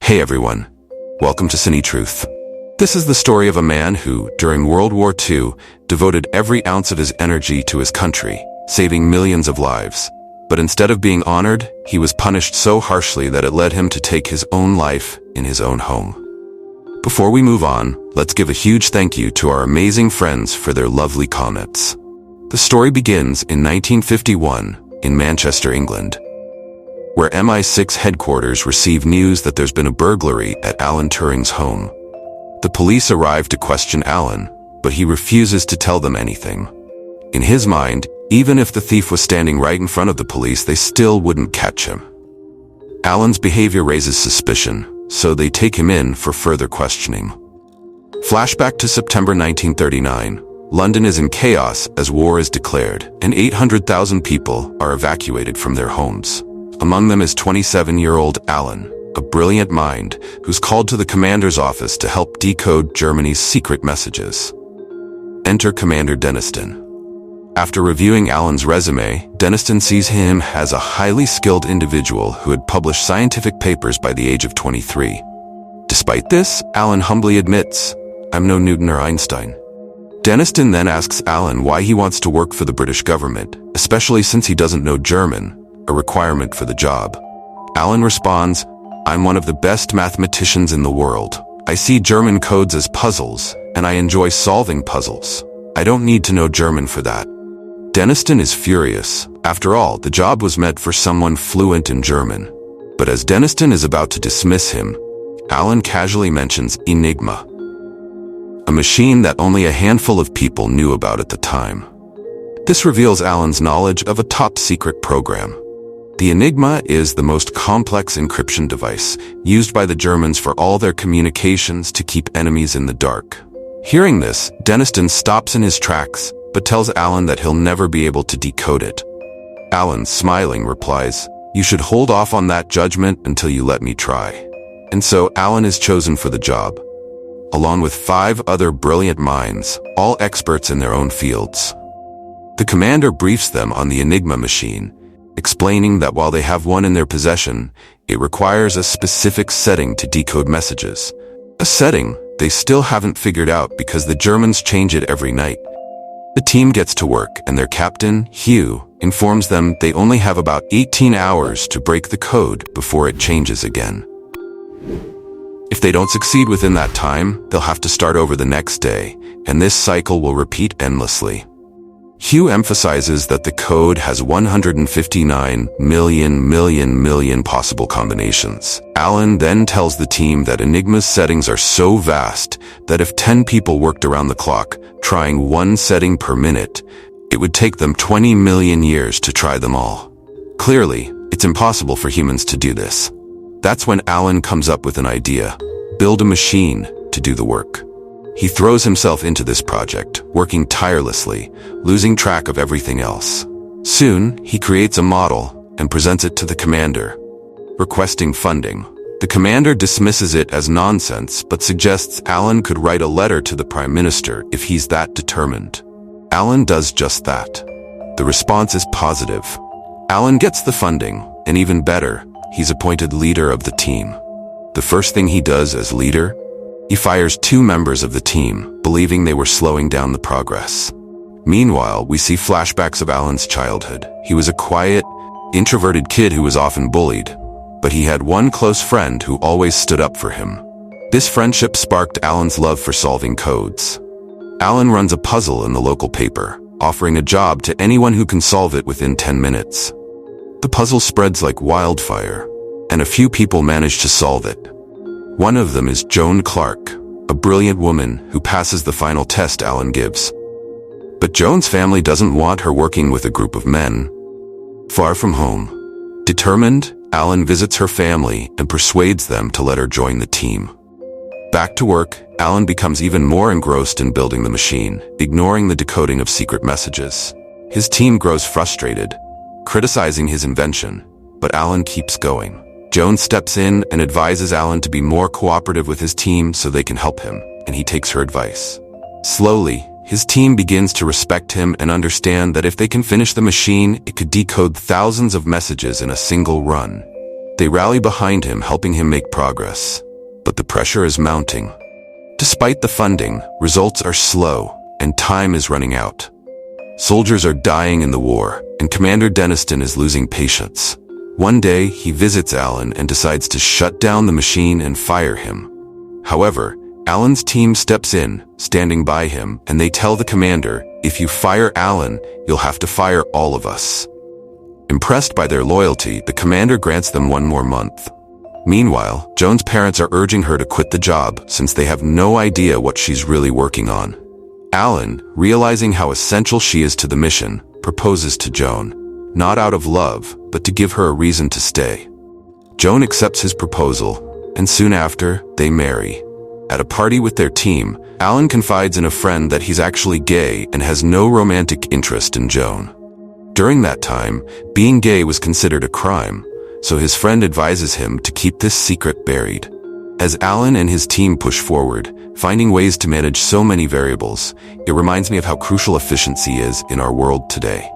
Hey everyone, welcome to CineTruth. This is the story of a man who, during World War II, devoted every ounce of his energy to his country, saving millions of lives. But instead of being honored, he was punished so harshly that it led him to take his own life in his own home. Before we move on, let's give a huge thank you to our amazing friends for their lovely comments. The story begins in 1951 in Manchester, England, where MI6 headquarters received news that there's been a burglary at Alan Turing's home. The police arrive to question Alan, but he refuses to tell them anything. In his mind, even if the thief was standing right in front of the police, they still wouldn't catch him. Alan's behavior raises suspicion, so they take him in for further questioning. Flashback to September 1939. London is in chaos as war is declared, and 800,000 people are evacuated from their homes. Among them is 27-year-old Alan, a brilliant mind who's called to the commander's office to help decode Germany's secret messages. Enter Commander Deniston. After reviewing Alan's resume, Deniston sees him as a highly skilled individual who had published scientific papers by the age of 23. Despite this, Alan humbly admits, "I'm no Newton or Einstein." Deniston then asks Alan why he wants to work for the British government, especially since he doesn't know German, a requirement for the job. Alan responds, "I'm one of the best mathematicians in the world. I see German codes as puzzles, and I enjoy solving puzzles. I don't need to know German for that." Deniston is furious. After all, the job was meant for someone fluent in German. But as Deniston is about to dismiss him, Alan casually mentions Enigma, a machine that only a handful of people knew about at the time. This reveals Alan's knowledge of a top-secret program. The Enigma is the most complex encryption device used by the Germans for all their communications to keep enemies in the dark. Hearing this, Deniston stops in his tracks, but tells Alan that he'll never be able to decode it. Alan, smiling, replies, "You should hold off on that judgment until you let me try." And so Alan is chosen for the job, along with 5 other brilliant minds, all experts in their own fields. The commander briefs them on the Enigma machine, explaining that while they have one in their possession, it requires a specific setting to decode messages. A setting they still haven't figured out because the Germans change it every night. The team gets to work, and their captain, Hugh, informs them they only have about 18 hours to break the code before it changes again. If they don't succeed within that time, they'll have to start over the next day, and this cycle will repeat endlessly. Hugh emphasizes that the code has 159 million possible combinations. Alan then tells the team that Enigma's settings are so vast that if 10 people worked around the clock, trying one setting per minute, it would take them 20 million years to try them all. Clearly, it's impossible for humans to do this. That's when Alan comes up with an idea: build a machine to do the work. He throws himself into this project, working tirelessly, losing track of everything else. Soon, he creates a model and presents it to the commander, requesting funding. The commander dismisses it as nonsense, but suggests Alan could write a letter to the Prime Minister if he's that determined. Alan does just that. The response is positive. Alan gets the funding, and even better, he's appointed leader of the team. The first thing he does as leader, he fires 2 members of the team, believing they were slowing down the progress. Meanwhile, we see flashbacks of Alan's childhood. He was a quiet, introverted kid who was often bullied, but he had one close friend who always stood up for him. This friendship sparked Alan's love for solving codes. Alan runs a puzzle in the local paper, offering a job to anyone who can solve it within 10 minutes. The puzzle spreads like wildfire, and a few people manage to solve it. One of them is Joan Clark, a brilliant woman who passes the final test Alan gives. But Joan's family doesn't want her working with a group of men. Far from home, determined, Alan visits her family and persuades them to let her join the team. Back to work, Alan becomes even more engrossed in building the machine, ignoring the decoding of secret messages. His team grows frustrated, criticizing his invention, but Alan keeps going. Joan steps in and advises Alan to be more cooperative with his team so they can help him, and he takes her advice. Slowly, his team begins to respect him and understand that if they can finish the machine, it could decode thousands of messages in a single run. They rally behind him, helping him make progress. But the pressure is mounting. Despite the funding, results are slow, and time is running out. Soldiers are dying in the war, and Commander Denniston is losing patience. One day, he visits Alan and decides to shut down the machine and fire him. However, Alan's team steps in, standing by him, and they tell the commander, "If you fire Alan, you'll have to fire all of us." Impressed by their loyalty, the commander grants them one more month. Meanwhile, Joan's parents are urging her to quit the job since they have no idea what she's really working on. Alan, realizing how essential she is to the mission, proposes to Joan, not out of love, but to give her a reason to stay. Joan accepts his proposal, and soon after, they marry. At a party with their team, Alan confides in a friend that he's actually gay and has no romantic interest in Joan. During that time, being gay was considered a crime, so his friend advises him to keep this secret buried. As Alan and his team push forward, finding ways to manage so many variables, it reminds me of how crucial efficiency is in our world today.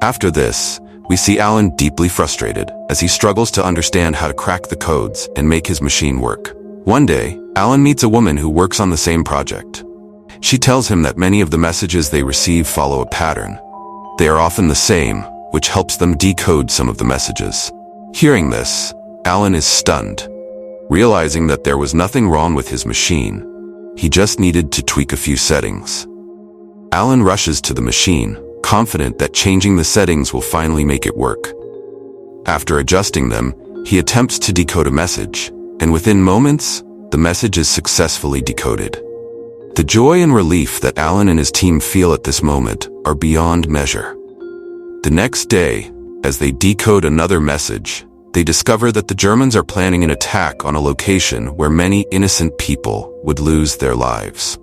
After this, we see Alan deeply frustrated as he struggles to understand how to crack the codes and make his machine work. One day, Alan meets a woman who works on the same project. She tells him that many of the messages they receive follow a pattern. They are often the same, which helps them decode some of the messages. Hearing this, Alan is stunned. Realizing that there was nothing wrong with his machine, he just needed to tweak a few settings. Alan rushes to the machine, confident that changing the settings will finally make it work. After adjusting them, he attempts to decode a message, and within moments, the message is successfully decoded. The joy and relief that Alan and his team feel at this moment are beyond measure. The next day, as they decode another message, they discover that the Germans are planning an attack on a location where many innocent people would lose their lives.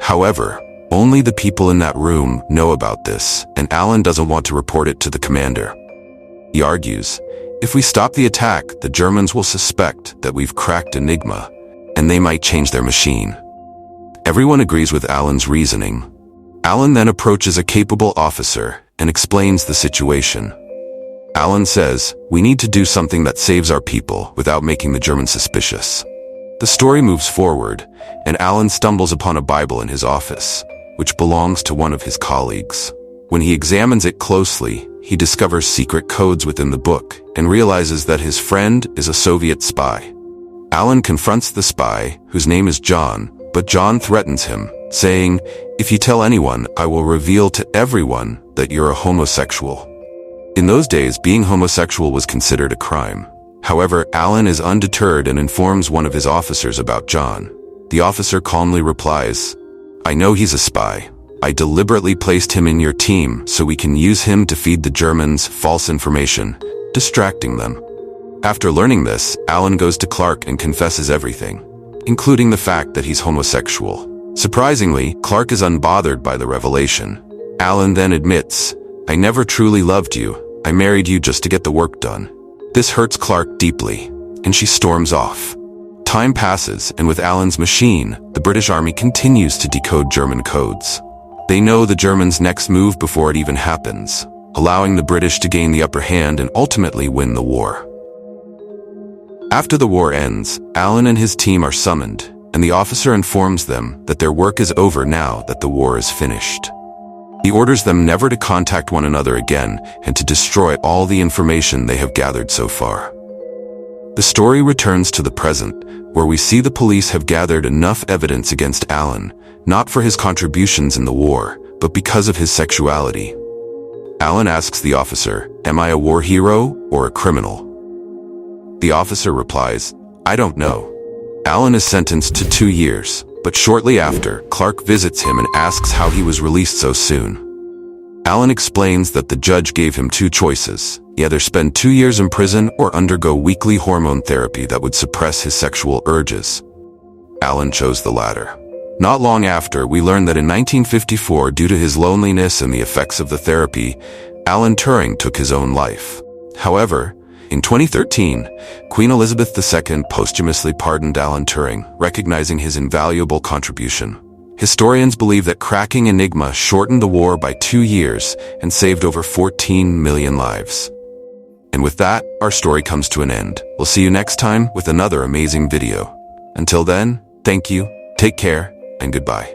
However, only the people in that room know about this, and Alan doesn't want to report it to the commander. He argues, "If we stop the attack, the Germans will suspect that we've cracked Enigma, and they might change their machine." Everyone agrees with Alan's reasoning. Alan then approaches a capable officer and explains the situation. Alan says, "We need to do something that saves our people without making the Germans suspicious." The story moves forward, and Alan stumbles upon a Bible in his office, which belongs to one of his colleagues. When he examines it closely, he discovers secret codes within the book and realizes that his friend is a Soviet spy. Alan confronts the spy, whose name is John, but John threatens him, saying, "If you tell anyone, I will reveal to everyone that you're a homosexual." In those days, being homosexual was considered a crime. However, Alan is undeterred and informs one of his officers about John. The officer calmly replies, "I know he's a spy. I deliberately placed him in your team so we can use him to feed the Germans false information, distracting them." After learning this, Alan goes to Clark and confesses everything, including the fact that he's homosexual. Surprisingly, Clark is unbothered by the revelation. Alan then admits, "I never truly loved you. I married you just to get the work done." This hurts Clark deeply, and she storms off. Time passes, and with Alan's machine, the British Army continues to decode German codes. They know the Germans' next move before it even happens, allowing the British to gain the upper hand and ultimately win the war. After the war ends, Alan and his team are summoned, and the officer informs them that their work is over now that the war is finished. He orders them never to contact one another again and to destroy all the information they have gathered so far. The story returns to the present, where we see the police have gathered enough evidence against Alan, not for his contributions in the war, but because of his sexuality. Alan asks the officer, "Am I a war hero or a criminal?" The officer replies, "I don't know." Alan is sentenced to 2 years, but shortly after, Clark visits him and asks how he was released so soon. Alan explains that the judge gave him 2 choices: either spend 2 years in prison or undergo weekly hormone therapy that would suppress his sexual urges. Alan chose the latter. Not long after, we learn that in 1954, due to his loneliness and the effects of the therapy, Alan Turing took his own life. However, in 2013, Queen Elizabeth II posthumously pardoned Alan Turing, recognizing his invaluable contribution. Historians believe that cracking Enigma shortened the war by 2 years and saved over 14 million lives. And with that, our story comes to an end. We'll see you next time with another amazing video. Until then, thank you, take care, and goodbye.